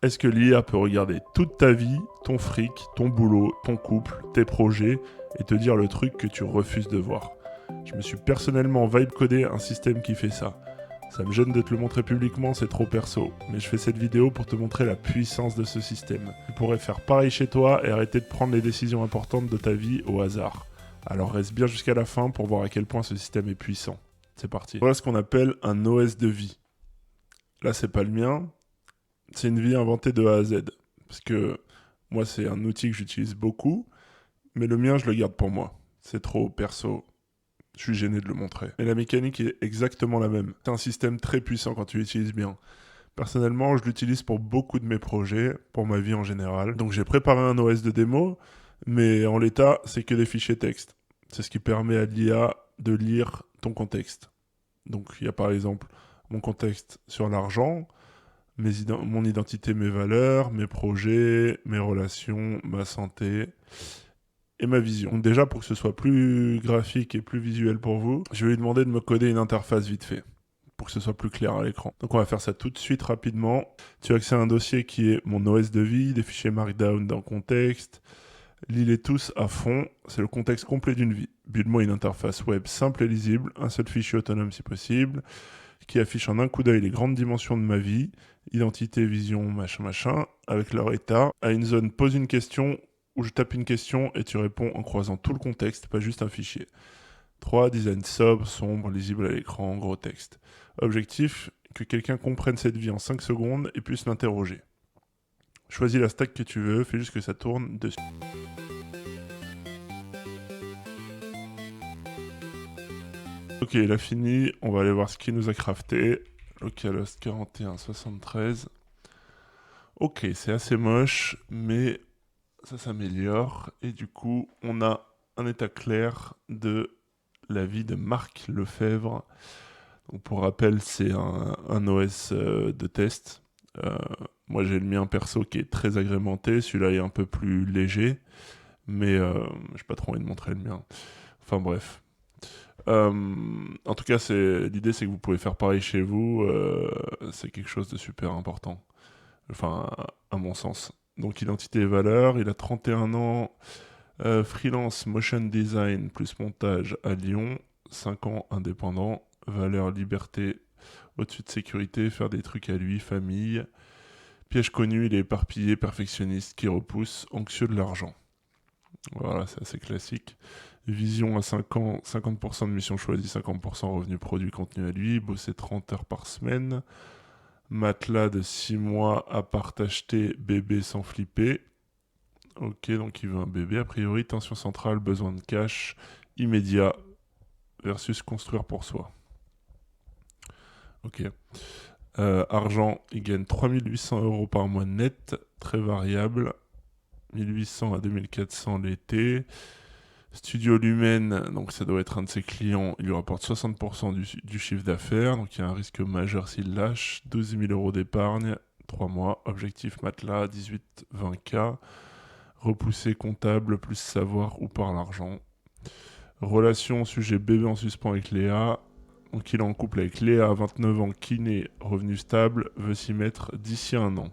Est-ce que l'IA peut regarder toute ta vie, ton fric, ton boulot, ton couple, tes projets, et te dire le truc que tu refuses de voir? Je me suis personnellement vibe-codé un système qui fait ça. Ça me gêne de te le montrer publiquement, c'est trop perso, mais je fais cette vidéo pour te montrer la puissance de ce système. Tu pourrais faire pareil chez toi et arrêter de prendre les décisions importantes de ta vie au hasard. Alors reste bien jusqu'à la fin pour voir à quel point ce système est puissant. C'est parti. Voilà ce qu'on appelle un OS de vie. Là, c'est pas le mien, c'est une vie inventée de A à Z. Parce que moi, c'est un outil que j'utilise beaucoup, mais le mien, je le garde pour moi. C'est trop perso. Je suis gêné de le montrer. Mais la mécanique est exactement la même. C'est un système très puissant quand tu l'utilises bien. Personnellement, je l'utilise pour beaucoup de mes projets, pour ma vie en général. Donc j'ai préparé un OS de démo, mais en l'état, c'est que des fichiers texte. C'est ce qui permet à l'IA de lire ton contexte. Donc il y a par exemple mon contexte sur l'argent, mon identité, mes valeurs, mes projets, mes relations, ma santé et ma vision. Donc déjà, pour que ce soit plus graphique et plus visuel pour vous, je vais lui demander de me coder une interface vite fait, pour que ce soit plus clair à l'écran. Donc on va faire ça tout de suite rapidement. Tu as accès à un dossier qui est mon OS de vie, des fichiers Markdown dans contexte. Lis-les tous à fond, c'est le contexte complet d'une vie. Build-moi une interface web simple et lisible, un seul fichier autonome si possible, qui affiche en un coup d'œil les grandes dimensions de ma vie, identité, vision, machin, machin, avec leur état, à une zone pose une question, où je tape une question et tu réponds en croisant tout le contexte, pas juste un fichier. 3. Design sobre, sombre, lisible à l'écran, gros texte. Objectif, que quelqu'un comprenne cette vie en 5 secondes et puisse l'interroger. Choisis la stack que tu veux, fais juste que ça tourne dessus. Ok, il a fini, on va aller voir ce qu'il nous a crafté. Localhost 4173. Ok, c'est assez moche, mais ça s'améliore. Et du coup, on a un état clair de la vie de Marc Lefebvre. Donc, pour rappel, c'est un OS de test. Moi, j'ai le mien perso qui est très agrémenté. Celui-là est un peu plus léger. Mais j'ai pas trop envie de montrer le mien. Enfin bref. En tout cas, l'idée, c'est que vous pouvez faire pareil chez vous. C'est quelque chose de super important. Enfin, à mon sens. Donc, identité et valeur. Il a 31 ans. Freelance motion design plus montage à Lyon. 5 ans indépendant. Valeur liberté au-dessus de sécurité. Faire des trucs à lui. Famille. Piège connu, il est éparpillé, perfectionniste, qui repousse, anxieux de l'argent. Voilà, c'est assez classique. Vision à 5 ans, 50% de mission choisie, 50% revenu produit contenu à lui, bosser 30 heures par semaine, matelas de 6 mois, appart acheté, bébé sans flipper. Ok, donc il veut un bébé, a priori, tension centrale, besoin de cash, immédiat, versus construire pour soi. Ok. Argent, il gagne 3800 € par mois net, très variable, 1800 à 2400 l'été. Studio Lumen, donc ça doit être un de ses clients, il lui rapporte 60% du chiffre d'affaires, donc il y a un risque majeur s'il lâche. 12 000 € d'épargne, 3 mois. Objectif matelas, 18-20K. Repoussé comptable, plus savoir ou par l'argent. Relation, sujet bébé en suspens avec Léa. Donc il est en couple avec Léa, 29 ans, kiné, revenu stable, veut s'y mettre d'ici un an.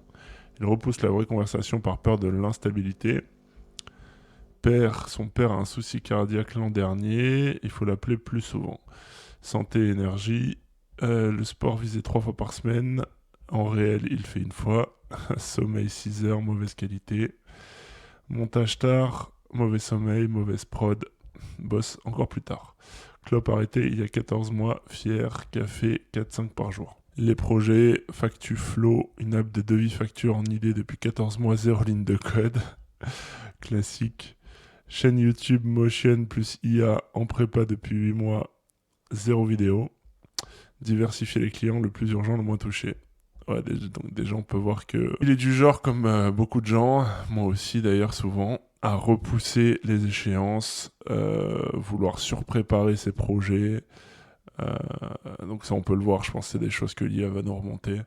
Il repousse la vraie conversation par peur de l'instabilité. Son père a un souci cardiaque l'an dernier, il faut l'appeler plus souvent. Santé, énergie, le sport visé 3 fois par semaine, en réel il fait une fois. Sommeil 6 heures, mauvaise qualité. Montage tard, mauvais sommeil, mauvaise prod, bosse encore plus tard. Clope arrêté il y a 14 mois, fier, café 4-5 par jour. Les projets, Factu Flow, une app de devis facture en idée depuis 14 mois, 0 ligne de code. Classique. Chaîne YouTube Motion plus IA en prépa depuis 8 mois, 0 vidéo. Diversifier les clients, le plus urgent, le moins touché. Ouais, donc déjà on peut voir que il est du genre, comme beaucoup de gens, moi aussi d'ailleurs souvent, à repousser les échéances, vouloir surpréparer ses projets. Donc ça on peut le voir, je pense que c'est des choses que l'IA va nous remonter.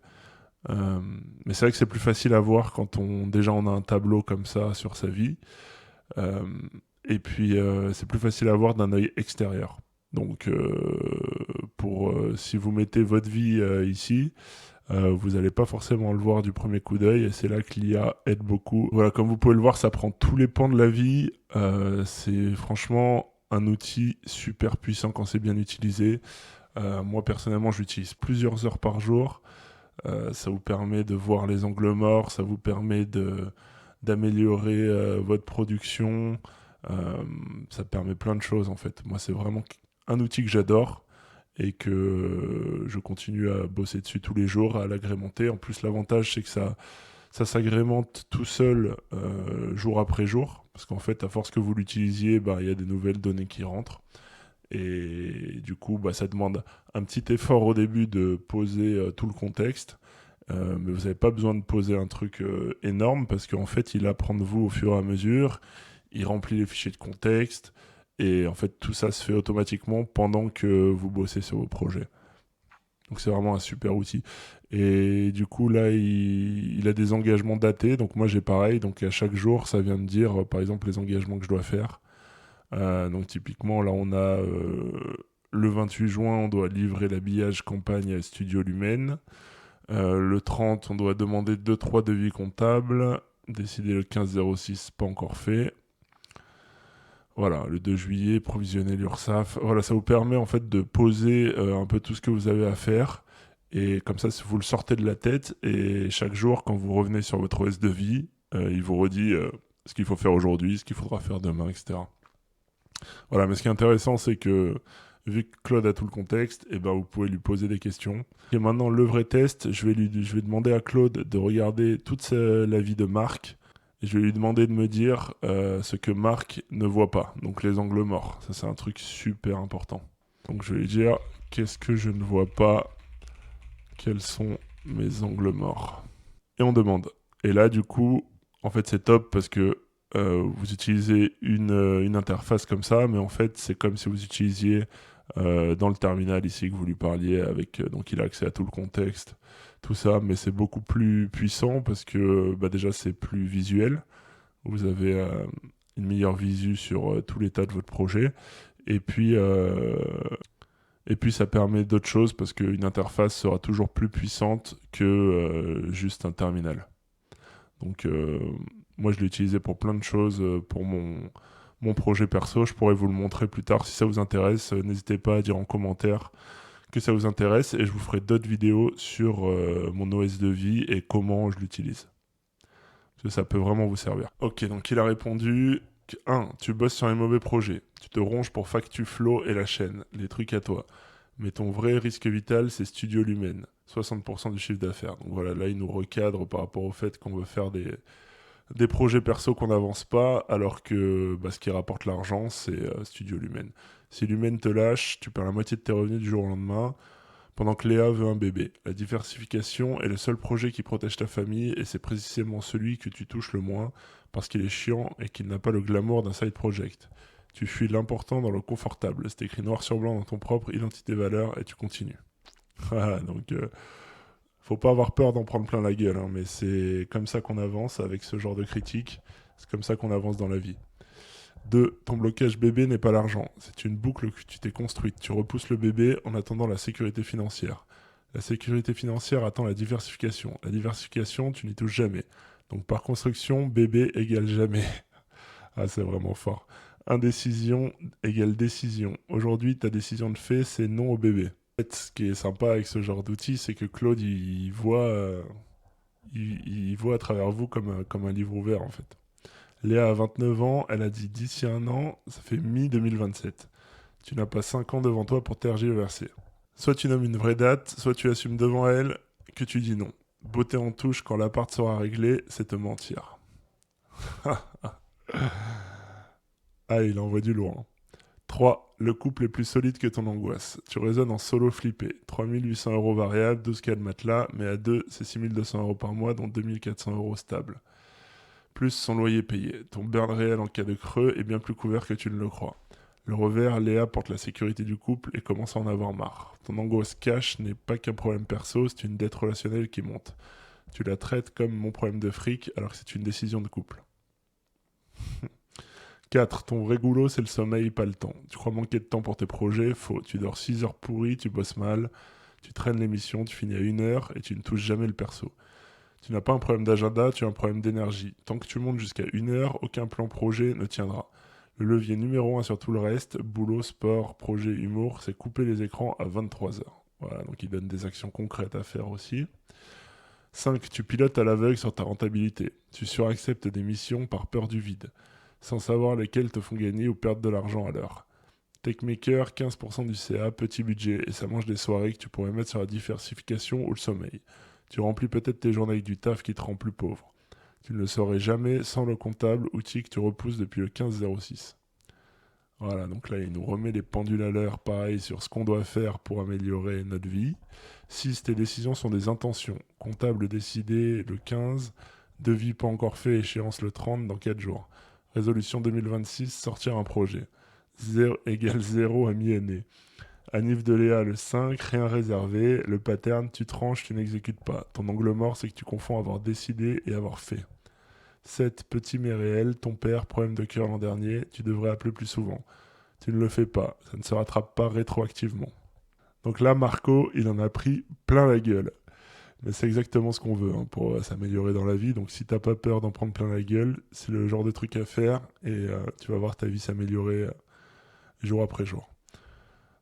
Mais c'est vrai que c'est plus facile à voir quand déjà on a un tableau comme ça sur sa vie. Et puis c'est plus facile à voir d'un œil extérieur. Donc si vous mettez votre vie ici, Vous n'allez pas forcément le voir du premier coup d'œil et c'est là que l'IA aide beaucoup. Voilà, comme vous pouvez le voir, ça prend tous les pans de la vie. C'est franchement un outil super puissant quand c'est bien utilisé. Moi personnellement, j'utilise plusieurs heures par jour. Ça vous permet de voir les angles morts, ça vous permet d'améliorer votre production. Ça permet plein de choses en fait. Moi, c'est vraiment un outil que j'adore et que je continue à bosser dessus tous les jours, à l'agrémenter. En plus, l'avantage, c'est que ça s'agrémente tout seul jour après jour, parce qu'en fait, à force que vous l'utilisiez, bah, il y a des nouvelles données qui rentrent. Et du coup, bah, ça demande un petit effort au début de poser tout le contexte. Mais vous n'avez pas besoin de poser un truc énorme parce qu'en fait, il apprend de vous au fur et à mesure. Il remplit les fichiers de contexte. Et en fait, tout ça se fait automatiquement pendant que vous bossez sur vos projets. Donc c'est vraiment un super outil. Et du coup, là, il a des engagements datés. Donc moi, j'ai pareil. Donc à chaque jour, ça vient me dire, par exemple, les engagements que je dois faire. Donc typiquement, là, on a le 28 juin, on doit livrer l'habillage campagne à Studio Lumen. Le 30, on doit demander 2-3 devis comptables. Décider le 15-06, pas encore fait. Voilà, le 2 juillet, provisionner l'URSSAF. Voilà, ça vous permet en fait de poser un peu tout ce que vous avez à faire. Et comme ça, vous le sortez de la tête. Et chaque jour, quand vous revenez sur votre OS de vie, il vous redit ce qu'il faut faire aujourd'hui, ce qu'il faudra faire demain, etc. Voilà, mais ce qui est intéressant, c'est que vu que Claude a tout le contexte, et ben vous pouvez lui poser des questions. Et maintenant, le vrai test, je vais demander à Claude de regarder toute la vie de Marc. Et je vais lui demander de me dire ce que Marc ne voit pas. Donc les angles morts. Ça, c'est un truc super important. Donc je vais lui dire qu'est-ce que je ne vois pas. Quels sont mes angles morts. Et on demande. Et là, du coup, en fait, c'est top parce que vous utilisez une interface comme ça, mais en fait, c'est comme si vous utilisiez dans le terminal ici que vous lui parliez avec. Donc, il a accès à tout le contexte, tout ça, mais c'est beaucoup plus puissant parce que bah, déjà, c'est plus visuel. Vous avez une meilleure visu sur tout l'état de votre projet. Et puis, euh, et puis ça permet d'autres choses parce qu'une interface sera toujours plus puissante que juste un terminal. Donc moi je l'ai utilisé pour plein de choses, pour mon projet perso. Je pourrais vous le montrer plus tard si ça vous intéresse. N'hésitez pas à dire en commentaire que ça vous intéresse et je vous ferai d'autres vidéos sur mon OS de vie et comment je l'utilise. Parce que ça peut vraiment vous servir. Ok, donc il a répondu 1. Tu bosses sur un mauvais projet. Tu te ronges pour FactuFlow et la chaîne, les trucs à toi. Mais ton vrai risque vital, c'est Studio Lumen, 60% du chiffre d'affaires. Donc voilà, là, il nous recadre par rapport au fait qu'on veut faire des projets perso qu'on n'avance pas, alors que bah, ce qui rapporte l'argent, c'est Studio Lumen. Si Lumen te lâche, tu perds la moitié de tes revenus du jour au lendemain, pendant que Léa veut un bébé. La diversification est le seul projet qui protège ta famille, et c'est précisément celui que tu touches le moins, parce qu'il est chiant et qu'il n'a pas le glamour d'un side project. Tu fuis l'important dans le confortable. C'est écrit noir sur blanc dans ton propre identité valeur et tu continues. Voilà, donc faut pas avoir peur d'en prendre plein la gueule, hein, mais c'est comme ça qu'on avance avec ce genre de critique. C'est comme ça qu'on avance dans la vie. 2. Ton blocage bébé n'est pas l'argent. C'est une boucle que tu t'es construite. Tu repousses le bébé en attendant la sécurité financière. La sécurité financière attend la diversification. La diversification, tu n'y touches jamais. Donc par construction, bébé égale jamais. Ah, c'est vraiment fort. Indécision égale décision. Aujourd'hui, ta décision de fait, c'est non au bébé. En fait, ce qui est sympa avec ce genre d'outil, c'est que Claude, il voit à travers vous comme un livre ouvert, en fait. Léa a 29 ans, elle a dit d'ici un an, ça fait mi-2027. Tu n'as pas 5 ans devant toi pour tergiverser. Soit tu nommes une vraie date, soit tu assumes devant elle que tu dis non. Beauté en touche quand l'appart sera réglé, c'est te mentir. Ah, il envoie du lourd, hein. 3. Le couple est plus solide que ton angoisse. Tu raisonnes en solo flippé. 3800 € variables, 12 cas de matelas, mais à 2, c'est 6200 € par mois, dont 2400 € stable. Plus son loyer payé. Ton burn réel en cas de creux est bien plus couvert que tu ne le crois. Le revers, Léa porte la sécurité du couple et commence à en avoir marre. Ton angoisse cash n'est pas qu'un problème perso, c'est une dette relationnelle qui monte. Tu la traites comme mon problème de fric alors que c'est une décision de couple. 4. Ton vrai goulot, c'est le sommeil, pas le temps. Tu crois manquer de temps pour tes projets? Faux. Tu dors 6 heures pourries, tu bosses mal, Tu traînes l'émission, tu finis à 1 heure et tu ne touches jamais le perso. Tu n'as pas un problème d'agenda, tu as un problème d'énergie. Tant que tu montes jusqu'à 1 heure, aucun plan projet ne tiendra. Le levier numéro 1 sur tout le reste, boulot, sport, projet, humour, c'est couper les écrans à 23 heures. Voilà, donc il donne des actions concrètes à faire aussi. 5. Tu pilotes à l'aveugle sur ta rentabilité. Tu suracceptes des missions par peur du vide, sans savoir lesquelles te font gagner ou perdre de l'argent à l'heure. Techmaker, 15% du CA, petit budget, et ça mange des soirées que tu pourrais mettre sur la diversification ou le sommeil. Tu remplis peut-être tes journées avec du taf qui te rend plus pauvre. Tu ne le saurais jamais sans le comptable, outil que tu repousses depuis le 15-06. Voilà, donc là, il nous remet les pendules à l'heure, pareil, sur ce qu'on doit faire pour améliorer notre vie. 6. Tes décisions sont des intentions. Comptable décidé le 15, devis pas encore fait, échéance le 30 dans 4 jours. Résolution 2026, sortir un projet. 0 égale 0 à mi-année. Anniv de Léa le 5, rien réservé. Le pattern, tu tranches, tu n'exécutes pas. Ton angle mort, c'est que tu confonds avoir décidé et avoir fait. 7. Petit mais réel, ton père, problème de cœur l'an dernier, tu devrais appeler plus souvent. Tu ne le fais pas, ça ne se rattrape pas rétroactivement. Donc là, Marco, il en a pris plein la gueule. Mais c'est exactement ce qu'on veut pour s'améliorer dans la vie. Donc si t'as pas peur d'en prendre plein la gueule, c'est le genre de truc à faire et tu vas voir ta vie s'améliorer jour après jour.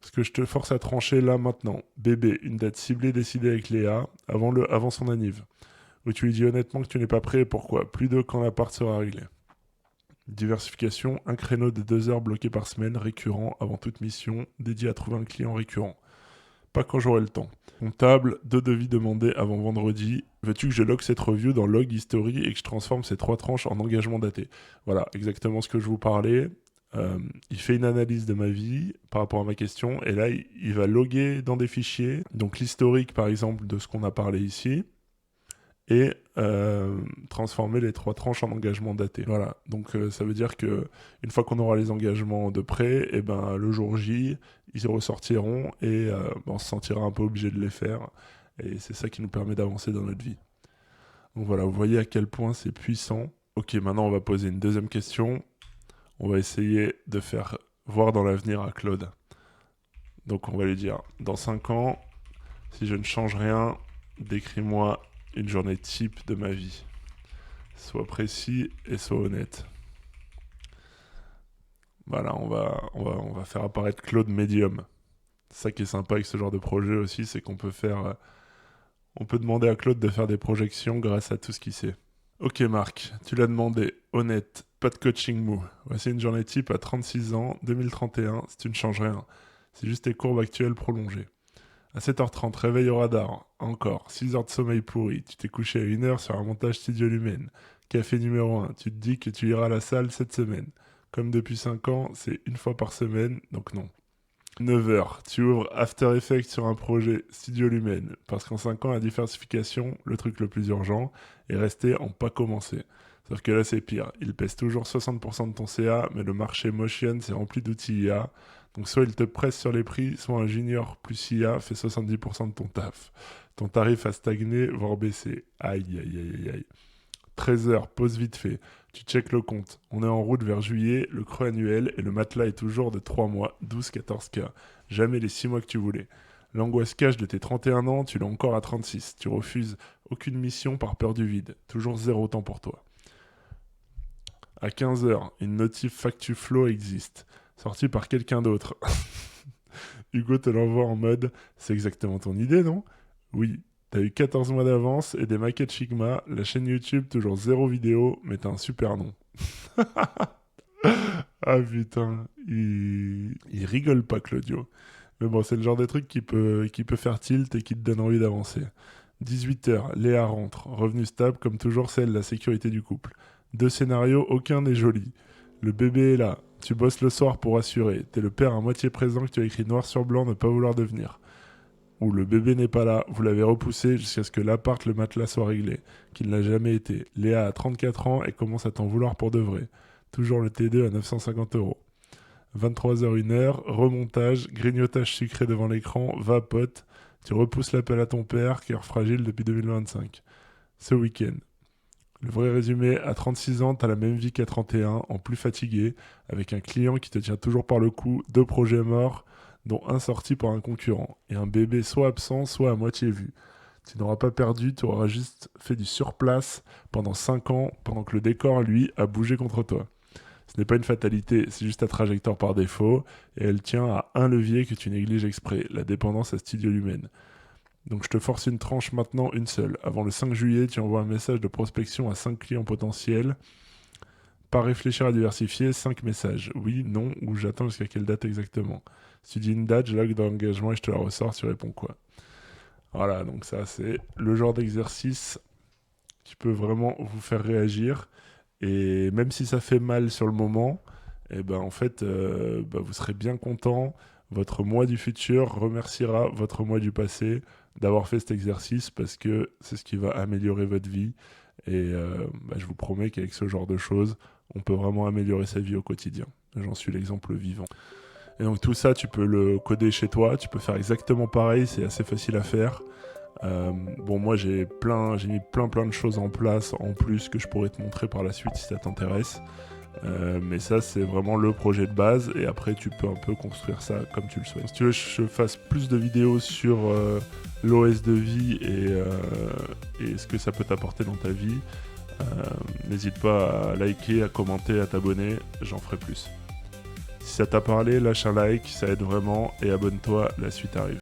Ce que je te force à trancher là maintenant. Bébé, une date ciblée décidée avec Léa avant son anniv. Où tu lui dis honnêtement que tu n'es pas prêt et pourquoi. Plus d'eau quand l'appart sera réglé. Diversification, un créneau de 2 heures bloqué par semaine, récurrent avant toute mission, dédié à trouver un client récurrent. Pas quand j'aurai le temps. Comptable, 2 devis demandés avant vendredi. Veux-tu que je log cette review dans log history et que je transforme ces 3 tranches en engagement daté? Voilà, exactement ce que je vous parlais. Il fait une analyse de ma vie par rapport à ma question et là, il va loguer dans des fichiers. Donc l'historique, par exemple, de ce qu'on a parlé ici et transformer les 3 tranches en engagement daté. Voilà, donc ça veut dire que une fois qu'on aura les engagements de prêt, et ben le jour J, ils ressortiront et on se sentira un peu obligé de les faire. Et c'est ça qui nous permet d'avancer dans notre vie. Donc voilà, vous voyez à quel point c'est puissant. Ok, maintenant on va poser une deuxième question. On va essayer de faire voir dans l'avenir à Claude. Donc on va lui dire, dans 5 ans, si je ne change rien, décris-moi une journée type de ma vie. Sois précis et sois honnête. Voilà, on va faire apparaître Claude Medium. C'est ça qui est sympa avec ce genre de projet aussi, c'est qu'on peut faire... on peut demander à Claude de faire des projections grâce à tout ce qu'il sait. Ok Marc, tu l'as demandé, honnête, pas de coaching mou. Voici une journée type à 36 ans, 2031, si tu ne changes rien. C'est juste tes courbes actuelles prolongées. À 7h30, réveil au radar. Encore, 6 heures de sommeil pourri. Tu t'es couché à 1 heure sur un montage Studio Lumen. Café numéro 1, tu te dis que tu iras à la salle cette semaine. Comme depuis 5 ans, c'est une fois par semaine, donc non. 9h, tu ouvres After Effects sur un projet Studio Lumen. Parce qu'en 5 ans, la diversification, le truc le plus urgent, est resté en pas commencé. Sauf que là, c'est pire. Il pèse toujours 60% de ton CA, mais le marché Motion s'est rempli d'outils IA. Donc soit il te presse sur les prix, soit un junior plus IA fait 70% de ton taf. Ton tarif a stagné, voire baissé. Aïe, aïe, aïe, aïe. 13h, pause vite fait. Tu checkes le compte. On est en route vers juillet, le creux annuel, et le matelas est toujours de 3 mois, 12-14K. Jamais les 6 mois que tu voulais. L'angoisse cache de tes 31 ans, tu l'as encore à 36. Tu refuses aucune mission par peur du vide. Toujours 0 temps pour toi. À 15h, une notif FactuFlow existe. Sortie par quelqu'un d'autre. Hugo te l'envoie en mode « C'est exactement ton idée, non ?» Oui. T'as eu 14 mois d'avance et des maquettes Figma, la chaîne YouTube toujours 0 vidéo, mais t'as un super nom. Ah putain, il rigole pas Claudio. Mais bon, c'est le genre de truc qui peut faire tilt et qui te donne envie d'avancer. 18h, Léa rentre, revenu stable comme toujours celle la sécurité du couple. 2 scénarios, aucun n'est joli. Le bébé est là, tu bosses le soir pour assurer, t'es le père à moitié présent que tu as écrit noir sur blanc ne pas vouloir devenir. Ou le bébé n'est pas là, vous l'avez repoussé jusqu'à ce que l'appart, le matelas soit réglé, qu'il n'a jamais été. Léa a 34 ans et commence à t'en vouloir pour de vrai. Toujours le T2 à 950 €. 23h, 1h, remontage, grignotage sucré devant l'écran, vapote, tu repousses l'appel à ton père, cœur fragile depuis 2025. Ce week-end. Le vrai résumé, à 36 ans, t'as la même vie qu'à 31, en plus fatigué, avec un client qui te tient toujours par le cou, 2 projets morts, dont un sorti par un concurrent, et un bébé soit absent, soit à moitié vu. Tu n'auras pas perdu, tu auras juste fait du surplace pendant 5 ans, pendant que le décor, lui, a bougé contre toi. Ce n'est pas une fatalité, c'est juste ta trajectoire par défaut, et elle tient à un levier que tu négliges exprès, la dépendance à Studio Lumen. Donc je te force une tranche maintenant, une seule. Avant le 5 juillet, tu envoies un message de prospection à 5 clients potentiels. Pas réfléchir à diversifier, 5 messages. Oui, non, ou j'attends jusqu'à quelle date exactement. Si tu dis une date, je log dans l'engagement et je te la ressors, tu réponds quoi. Voilà, donc ça c'est le genre d'exercice qui peut vraiment vous faire réagir. Et même si ça fait mal sur le moment, eh ben en fait, vous serez bien content. Votre moi du futur remerciera votre moi du passé d'avoir fait cet exercice parce que c'est ce qui va améliorer votre vie. Et je vous promets qu'avec ce genre de choses, on peut vraiment améliorer sa vie au quotidien. J'en suis l'exemple vivant. Et donc tout ça, tu peux le coder chez toi, tu peux faire exactement pareil, c'est assez facile à faire. Moi j'ai mis plein de choses en place en plus que je pourrais te montrer par la suite si ça t'intéresse. Mais ça c'est vraiment le projet de base et après tu peux un peu construire ça comme tu le souhaites. Si tu veux que je fasse plus de vidéos sur l'OS de vie et ce que ça peut t'apporter dans ta vie, n'hésite pas à liker, à commenter, à t'abonner, j'en ferai plus. Si ça t'a parlé, lâche un like, ça aide vraiment et abonne-toi, la suite arrive.